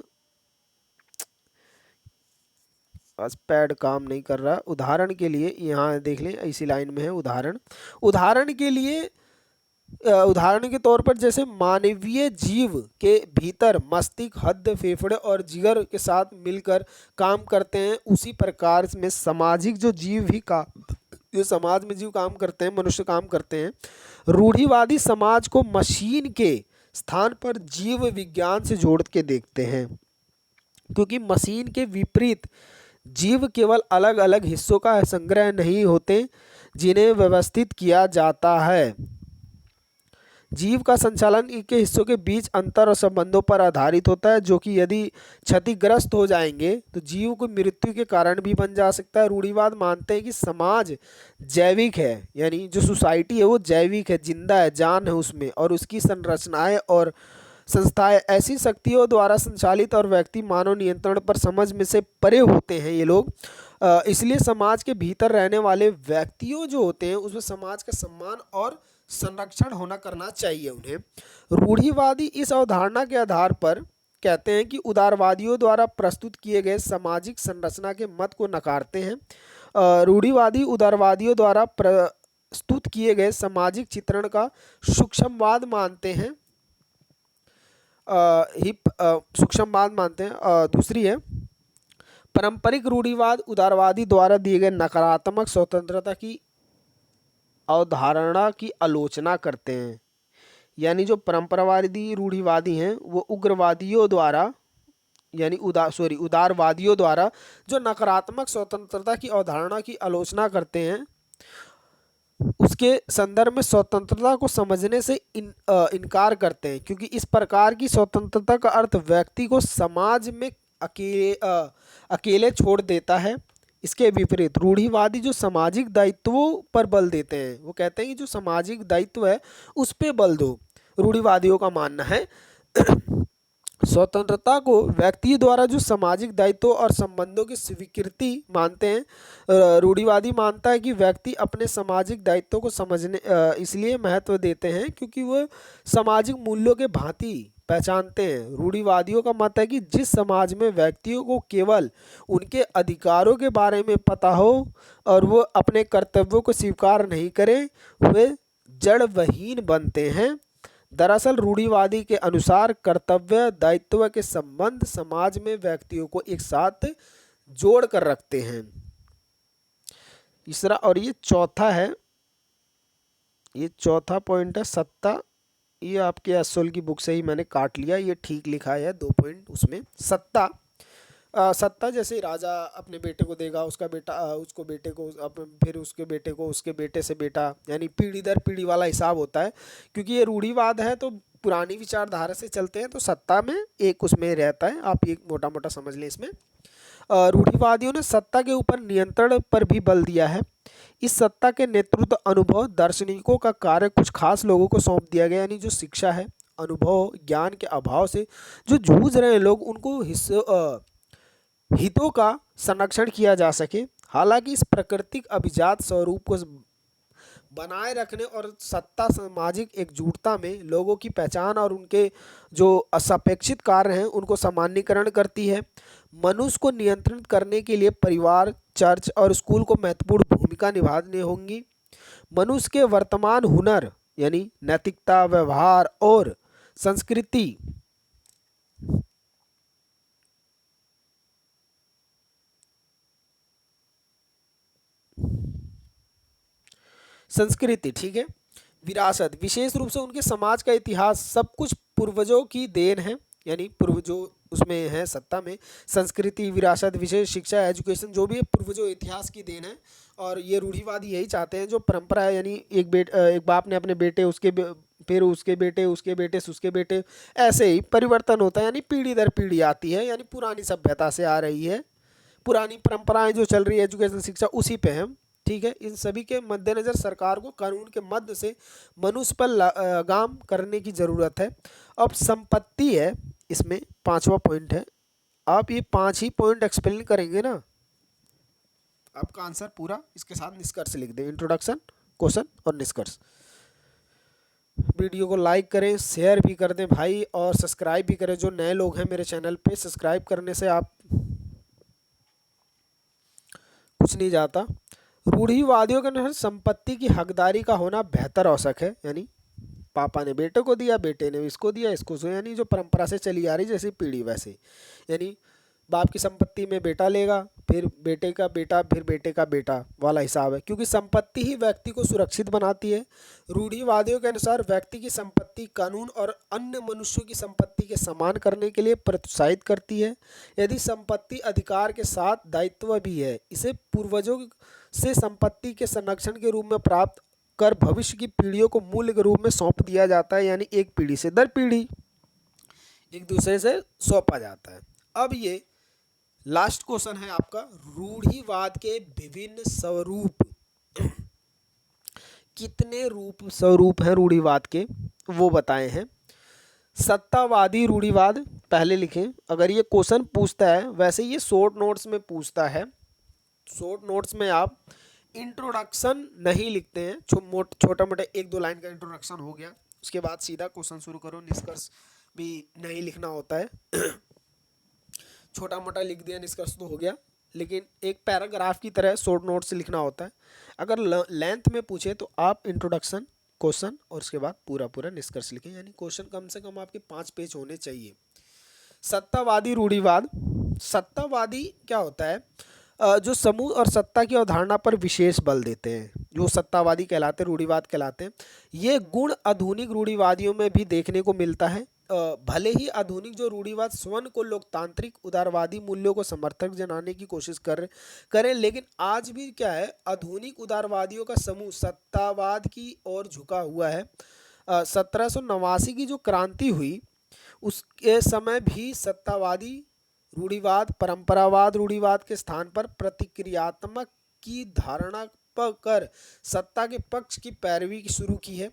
बस पैड काम नहीं कर रहा। उदाहरण के लिए यहाँ देख लें, इसी लाइन में है उदाहरण। उदाहरण के लिए उदाहरण के तौर पर जैसे मानवीय जीव के भीतर मस्तिष्क, हृदय, फेफड़े और जिगर के साथ मिलकर काम करते हैं, उसी प्रकार में सामाजिक जो जीव भी का जो समाज में जीव काम करते हैं, मनुष्य काम करते हैं। रूढ़िवादी समाज को मशीन के स्थान पर जीव विज्ञान से जोड़ के देखते हैं, क्योंकि मशीन के विपरीत जीव केवल अलग अलग हिस्सों का संग्रह नहीं होते जिन्हें व्यवस्थित किया जाता है। जीव का संचालन इनके हिस्सों के बीच अंतर और संबंधों पर आधारित होता है, जो कि यदि क्षतिग्रस्त हो जाएंगे तो जीव को मृत्यु के कारण भी बन जा सकता है। रूढ़िवाद मानते हैं कि समाज जैविक है, यानी जो सोसाइटी है वो जैविक है, जिंदा है, जान है उसमें, और उसकी संरचनाएं और संस्थाएं ऐसी शक्तियों द्वारा संचालित और व्यक्ति मानव नियंत्रण पर समझ में से परे होते हैं ये लोग। इसलिए समाज के भीतर रहने वाले व्यक्तियों जो होते हैं उसमें समाज का सम्मान और संरक्षण होना करना चाहिए उन्हें। रूढ़िवादी इस अवधारणा के आधार पर कहते हैं कि उदारवादियों द्वारा प्रस्तुत किए गए सामाजिक संरचना के मत को नकारते हैं। रूढ़िवादी उदारवादियों द्वारा प्रस्तुत किए गए सामाजिक चित्रण का सूक्ष्मवाद मानते हैं। सूक्ष्मवाद मानते हैं। दूसरी है पारंपरिक रूढ़िवाद उदारवादी द्वारा दिए गए नकारात्मक स्वतंत्रता की अवधारणा की आलोचना करते हैं। यानी जो परंपरावादी रूढ़िवादी हैं वो उग्रवादियों द्वारा यानी उदारवादियों द्वारा जो नकारात्मक स्वतंत्रता की अवधारणा की आलोचना करते हैं, उसके संदर्भ में स्वतंत्रता को समझने से इनकार करते हैं, क्योंकि इस प्रकार की स्वतंत्रता का अर्थ व्यक्ति को समाज में अकेले छोड़ देता है। इसके विपरीत रूढ़िवादी जो सामाजिक दायित्वों पर बल देते हैं, वो कहते हैं कि जो सामाजिक दायित्व है उस पे बल दो। रूढ़िवादियों का मानना है स्वतंत्रता को व्यक्ति द्वारा जो सामाजिक दायित्वों और संबंधों की स्वीकृति मानते हैं। रूढ़िवादी मानता है कि व्यक्ति अपने सामाजिक दायित्वों को समझने इसलिए महत्व देते हैं क्योंकि वो सामाजिक मूल्यों के भांति पहचानते हैं। रूढ़िवादियों का मत है कि जिस समाज में व्यक्तियों को केवल उनके अधिकारों के बारे में पता हो और वो अपने कर्तव्यों को स्वीकार नहीं करें, वे जड़वहीन बनते हैं। दरअसल रूढ़िवादी के अनुसार कर्तव्य दायित्व के संबंध समाज में व्यक्तियों को एक साथ जोड़ कर रखते हैं। तीसरा और ये चौथा है, ये चौथा पॉइंट है सत्ता। ये आपके एसोल की बुक से ही मैंने काट लिया, ये ठीक लिखा है 2 पॉइंट उसमें। सत्ता सत्ता जैसे राजा अपने बेटे को देगा, उसका बेटा उसको बेटे को, फिर उसके बेटे को, उसके बेटे से बेटा, यानी पीढ़ी दर पीढ़ी वाला हिसाब होता है। क्योंकि ये रूढ़िवाद है तो पुरानी विचारधारा से चलते हैं, तो सत्ता में एक उसमें रहता है। आप ये मोटा मोटा समझ लें। इसमें रूढ़िवादियों ने सत्ता के ऊपर नियंत्रण पर भी बल दिया है। इस सत्ता के नेतृत्व अनुभव दार्शनिकों का कार्य कुछ खास लोगों को सौंप दिया गया। यानी जो शिक्षा है, अनुभव ज्ञान के अभाव से जो जूझ रहे हैं लोग, उनको हितों का संरक्षण किया जा सके। हालांकि इस प्राकृतिक अभिजात स्वरूप को बनाए रखने और सत्ता सामाजिक एकजुटता में लोगों की पहचान और उनके जो असापेक्षित कार्य हैं उनको सामान्यीकरण करती है। मनुष्य को नियंत्रित करने के लिए परिवार, चर्च और स्कूल को महत्वपूर्ण भूमिका निभानी होंगी। मनुष्य के वर्तमान हुनर यानी नैतिकता, व्यवहार और संस्कृति ठीक है, विरासत, विशेष रूप से उनके समाज का इतिहास, सब कुछ पूर्वजों की देन है। यानी पूर्वजों उसमें है सत्ता में, संस्कृति, विरासत, विशेष शिक्षा, एजुकेशन, जो भी है पूर्वजों इतिहास की देन है। और ये रूढ़िवादी यही चाहते हैं, जो परंपरा है, यानी एक बाप ने अपने बेटे, फिर उसके बेटे, उसके बेटे से उसके बेटे, ऐसे ही परिवर्तन होता है। यानी पीढ़ी दर पीढ़ी आती है, यानी पुरानी सभ्यता से आ रही है। पुरानी परंपराएं जो चल रही है एजुकेशन शिक्षा उसी पे है। ठीक है, इन सभी के मद्देनजर सरकार को कानून के मध्य से मनुष्य पर लगाम करने की जरूरत है। अब संपत्ति है, इसमें पांचवा पॉइंट है। आप ये 5 ही पॉइंट एक्सप्लेन करेंगे ना, आपका आंसर पूरा इसके साथ निष्कर्ष लिख दें, इंट्रोडक्शन, क्वेश्चन और निष्कर्ष। वीडियो को लाइक करें, शेयर भी कर दें भाई, और सब्सक्राइब भी करें। जो नए लोग हैं मेरे चैनल पे, सब्सक्राइब करने से आप कुछ नहीं जाता। रूढ़िवादियों के अनुसार संपत्ति की हकदारी का होना बेहतर औसक है, यानी पापा ने बेटे को दिया, बेटे ने इसको दिया, इसको सो, यानी जो परंपरा से चली आ रही जैसी पीढ़ी वैसे, यानी बाप की संपत्ति में बेटा लेगा, फिर बेटे का बेटा, फिर बेटे का बेटा वाला हिसाब है, क्योंकि संपत्ति ही व्यक्ति को सुरक्षित बनाती है। रूढ़िवादियों के अनुसार व्यक्ति की संपत्ति कानून और अन्य मनुष्यों की संपत्ति के समान करने के लिए प्रोत्साहित करती है। यदि संपत्ति अधिकार के साथ दायित्व भी है, इसे पूर्वजों से संपत्ति के संरक्षण के रूप में प्राप्त कर भविष्य की पीढ़ियों को मूल्य के रूप में सौंप दिया जाता है, यानी एक पीढ़ी से दर पीढ़ी एक दूसरे से सौंपा जाता है। अब ये लास्ट क्वेश्चन है आपका, रूढ़िवाद के विभिन्न स्वरूप। कितने रूप स्वरूप हैं रूढ़िवाद के, वो बताए हैं। सत्तावादी रूढ़िवाद पहले लिखें, अगर ये क्वेश्चन पूछता है, वैसे ये शॉर्ट नोट्स में पूछता है। शॉर्ट नोट्स में आप इंट्रोडक्शन नहीं लिखते हैं, छोटा मोटा 1-2 लाइन का इंट्रोडक्शन हो गया, उसके बाद सीधा क्वेश्चन शुरू करो, निष्कर्ष भी नहीं लिखना होता है। छोटा मोटा लिख दिया, निष्कर्ष तो हो गया, लेकिन एक पैराग्राफ की तरह शॉर्ट नोट से लिखना होता है। अगर लेंथ में पूछे तो आप इंट्रोडक्शन, क्वेश्चन और उसके बाद पूरा पूरा निष्कर्ष लिखें, यानी क्वेश्चन कम से कम आपके 5 पेज होने चाहिए। सत्तावादी रूढ़िवाद। सत्तावादी क्या होता है, जो समूह और सत्ता की अवधारणा पर विशेष बल देते हैं, जो सत्तावादी कहलाते हैं, रूढ़िवाद कहलाते हैं। ये गुण आधुनिक रूढ़िवादियों में भी देखने को मिलता है। भले ही आधुनिक जो रूढ़िवाद स्वयं को लोकतांत्रिक उदारवादी मूल्यों को समर्थक जनाने की कोशिश करें, लेकिन आज भी क्या है, आधुनिक उदारवादियों का समूह सत्तावाद की ओर झुका हुआ है। 1789 की जो क्रांति हुई उसके समय भी सत्तावादी रूढ़िवाद परंपरावाद रूढ़िवाद के स्थान पर प्रतिक्रियात्मक की धारणा कर सत्ता के पक्ष की पैरवी शुरू की है।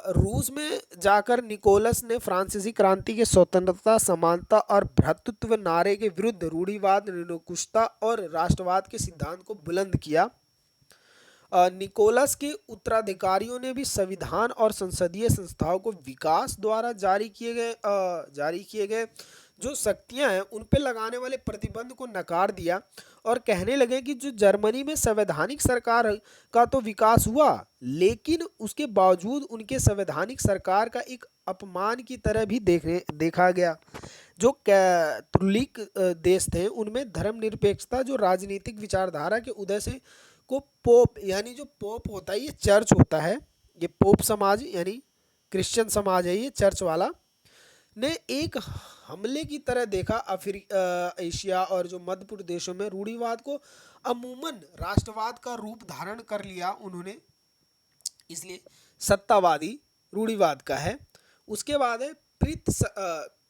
रूस में जाकर निकोलस ने फ्रांसीसी क्रांति के स्वतंत्रता, समानता और भ्रातृत्व नारे के विरुद्ध रूढ़िवाद, निरंकुशता और राष्ट्रवाद के सिद्धांत को बुलंद किया। निकोलस के उत्तराधिकारियों ने भी संविधान और संसदीय संस्थाओं को विकास द्वारा जारी किए गए जो शक्तियां हैं उन पर लगाने वाले प्रतिबंध को नकार दिया और कहने लगे कि जो जर्मनी में संवैधानिक सरकार का तो विकास हुआ, लेकिन उसके बावजूद उनके संवैधानिक सरकार का एक अपमान की तरह भी देखा गया। जो कैथोलिक देश थे उनमें धर्मनिरपेक्षता, जो राजनीतिक विचारधारा के उदय से को पोप, यानी जो पोप होता है ये चर्च होता है, ये पोप समाज यानी क्रिश्चियन समाज है, ये चर्च वाला ने एक हमले की तरह देखा। एशिया और जो मध्य पूर्व देशों में रूढ़िवाद को अमूमन राष्ट्रवाद का रूप धारण कर लिया उन्होंने, इसलिए सत्तावादी रूढ़िवाद का है। उसके बाद है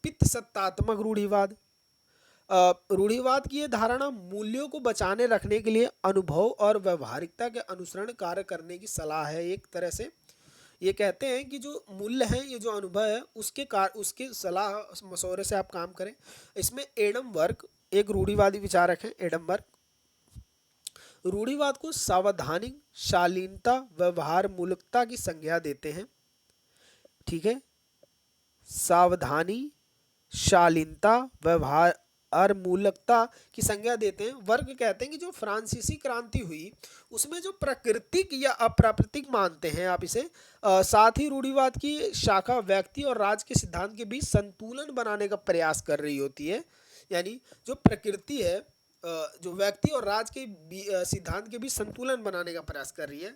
पितसत्तात्मक रूढ़िवाद। रूढ़िवाद की यह धारणा मूल्यों को बचाने रखने के लिए अनुभव और व्यवहारिकता के अनुसरण कार्य करने की सलाह है। एक तरह से ये कहते हैं कि जो मूल्य हैं, ये जो अनुभव है, उसके सलाह मशवरे से आप काम करें। इसमें एडम वर्क एक रूढ़िवादी विचारक हैं। एडम वर्क रूढ़िवाद को सावधानी, शालीनता, व्यवहार मूलकता की संज्ञा देते हैं। ठीक है, सावधानी, शालीनता, व्यवहार और मूलकता की संज्ञा देते हैं। वर्ग कहते हैं कि जो फ्रांसीसी क्रांति हुई उसमें जो प्राकृतिक या अप्राकृतिक मानते हैं आप इसे, साथ ही रूढ़िवाद की शाखा व्यक्ति और राज के सिद्धांत के बीच संतुलन बनाने का प्रयास कर रही होती है। यानी जो प्रकृति है, जो व्यक्ति और राज के सिद्धांत के बीच संतुलन बनाने का प्रयास कर रही है।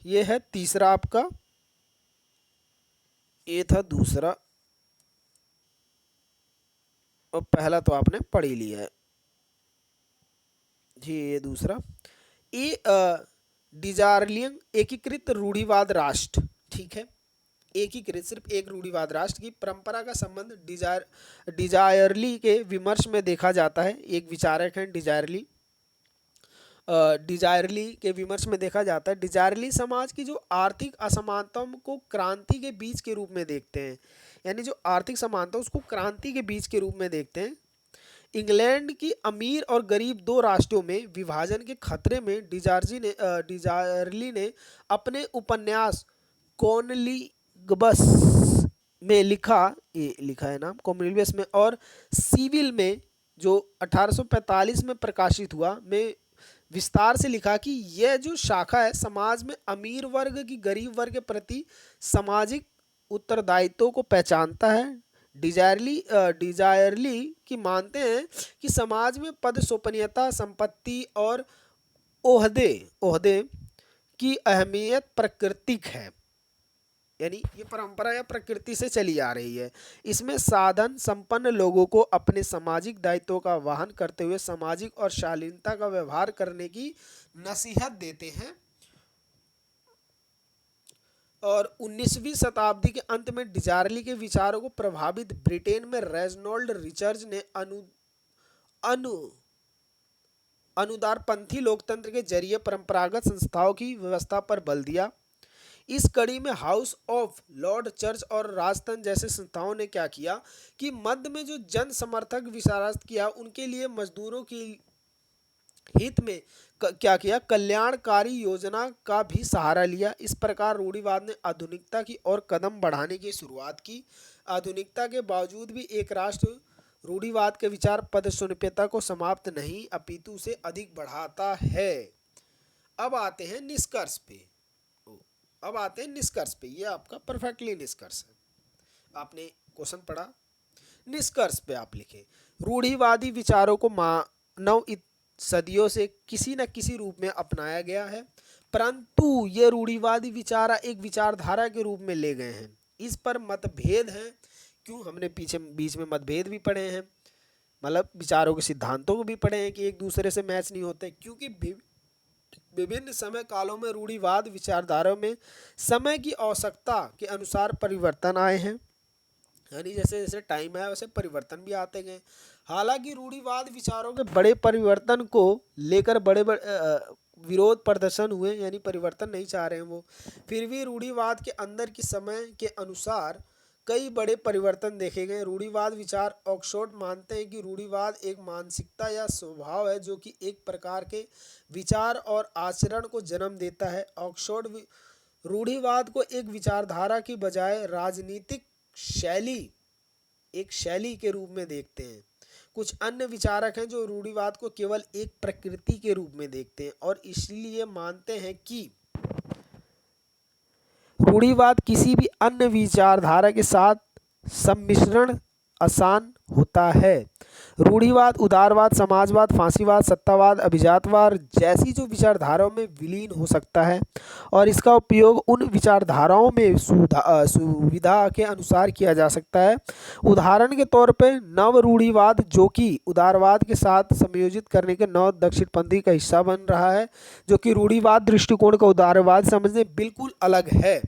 यह है तीसरा आपका, ये था दूसरा और पहला तो आपने पढ़ ही लिया है जी। ये दूसरा, ये डिजार्लियन एकीकृत रूढ़िवाद राष्ट्र। ठीक है, एकीकृत सिर्फ एक रूढ़िवाद राष्ट्र की परंपरा का संबंध डिजायरली के विमर्श में देखा जाता है। एक विचारक हैं डिजायरली, डिजायरली के विमर्श में देखा जाता है। डिजायरली समाज की जो आर्थिक असमानताओं को क्रांति के बीच के रूप में देखते हैं, यानी जो आर्थिक समानता उसको क्रांति के बीच के रूप में देखते हैं। इंग्लैंड की अमीर और गरीब दो राष्ट्रों में विभाजन के खतरे में डिजायरली ने अपने उपन्यास कॉर्नलिबस में लिखा है नाम कॉर्नलिबस में और सिविल में जो 1845 में प्रकाशित हुआ में विस्तार से लिखा कि यह जो शाखा है समाज में अमीर वर्ग की गरीब वर्ग के प्रति सामाजिक उत्तरदायित्व को पहचानता है। डिजायरली की मानते हैं कि समाज में पद गोपनीयता संपत्ति और ओहदे की अहमियत प्राकृतिक है, यानी ये परंपरा या प्रकृति से चली आ रही है। इसमें साधन संपन्न लोगों को अपने सामाजिक दायित्वों का वहन करते हुए सामाजिक और शालीनता का व्यवहार करने की नसीहत देते हैं। और 19वीं शताब्दी के अंत में डिजायरली के विचारों को प्रभावित ब्रिटेन में रेजनॉल्ड रिचर्ड ने अनुदारपंथी लोकतंत्र के जरिए परंपरागत संस्थाओं की व्यवस्था पर बल दिया। इस कड़ी में हाउस ऑफ लॉर्ड चर्च और राजतंत्र जैसे संस्थाओं ने क्या किया कि मध्य में जो जन समर्थक विचारास्त किया उनके लिए मजदूरों की हित में क्या किया, कल्याणकारी योजना का भी सहारा लिया। इस प्रकार रूढ़िवाद ने आधुनिकता की ओर कदम बढ़ाने की शुरुआत की। आधुनिकता के बावजूद भी एक राष्ट्र रूढ़िवाद के विचार पदशून्यता को समाप्त नहीं अपितु उसे अधिक बढ़ाता है। अब आते हैं निष्कर्ष पे। ये आपका परफेक्टली निष्कर्ष है। आपने क्वेश्चन पढ़ा, निष्कर्ष पे आप लिखे रूढ़िवादी विचारों को मानव सदियों से किसी न किसी रूप में अपनाया गया है, परंतु ये रूढ़िवादी विचार एक विचारधारा के रूप में ले गए हैं। इस पर मतभेद हैं। क्यों? हमने बीच में मतभेद भी पढ़े हैं, मतलब विचारों के सिद्धांतों को भी पढ़े हैं कि एक दूसरे से मैच नहीं होते, क्योंकि विभिन्न समय कालों में रूढ़िवाद विचारधाराओं में समय की आवश्यकता के अनुसार परिवर्तन आए हैं, यानी जैसे जैसे टाइम आया वैसे परिवर्तन भी आते गए। हालांकि रूढ़िवाद विचारों के बड़े परिवर्तन को लेकर बड़े विरोध प्रदर्शन हुए, यानी परिवर्तन नहीं चाह रहे हैं वो, फिर भी रूढ़िवाद के अंदर की समय के अनुसार कई बड़े परिवर्तन देखे गए। रूढ़िवाद विचार ऑक्सफोर्ड मानते हैं कि रूढ़िवाद एक मानसिकता या स्वभाव है जो कि एक प्रकार के विचार और आचरण को जन्म देता है। ऑक्सफोर्ड रूढ़िवाद को एक विचारधारा की बजाय राजनीतिक एक शैली के रूप में देखते हैं। कुछ अन्य विचारक हैं जो रूढ़िवाद को केवल एक प्रकृति के रूप में देखते हैं और इसलिए मानते हैं कि रूढ़िवाद किसी भी अन्य विचारधारा के साथ सम्मिश्रण आसान होता है। रूढ़िवाद उदारवाद, समाजवाद, फांसीवाद, सत्तावाद, अभिजातवाद जैसी जो विचारधाराओं में विलीन हो सकता है और इसका उपयोग उन विचारधाराओं में सुविधा के अनुसार किया जा सकता है। उदाहरण के तौर पर नव रूढ़िवाद जो कि उदारवाद के साथ संयोजित करने के नव दक्षिणपंथी का हिस्सा बन रहा है, जो कि रूढ़िवाद दृष्टिकोण का उदारवाद समझने बिल्कुल अलग है।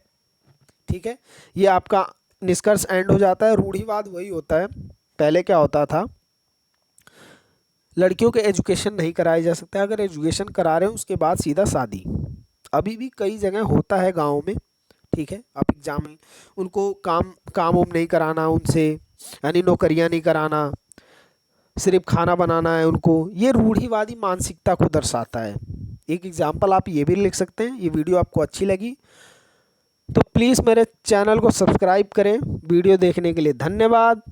ठीक है, ये आपका निष्कर्ष एंड हो जाता है। रूढ़िवाद वही होता है, पहले क्या होता था, लड़कियों के एजुकेशन नहीं कराया जा सकता, अगर एजुकेशन करा रहे हैं उसके बाद सीधा शादी। अभी भी कई जगह होता है गाँव में, ठीक है, आप एग्जाम उनको काम नहीं कराना उनसे, यानी नौकरियां नहीं कराना, सिर्फ खाना बनाना है उनको। ये रूढ़िवादी मानसिकता को दर्शाता है। एक एग्जाम्पल आप ये भी लिख सकते हैं। ये वीडियो आपको अच्छी लगी तो प्लीज़ मेरे चैनल को सब्सक्राइब करें। वीडियो देखने के लिए धन्यवाद।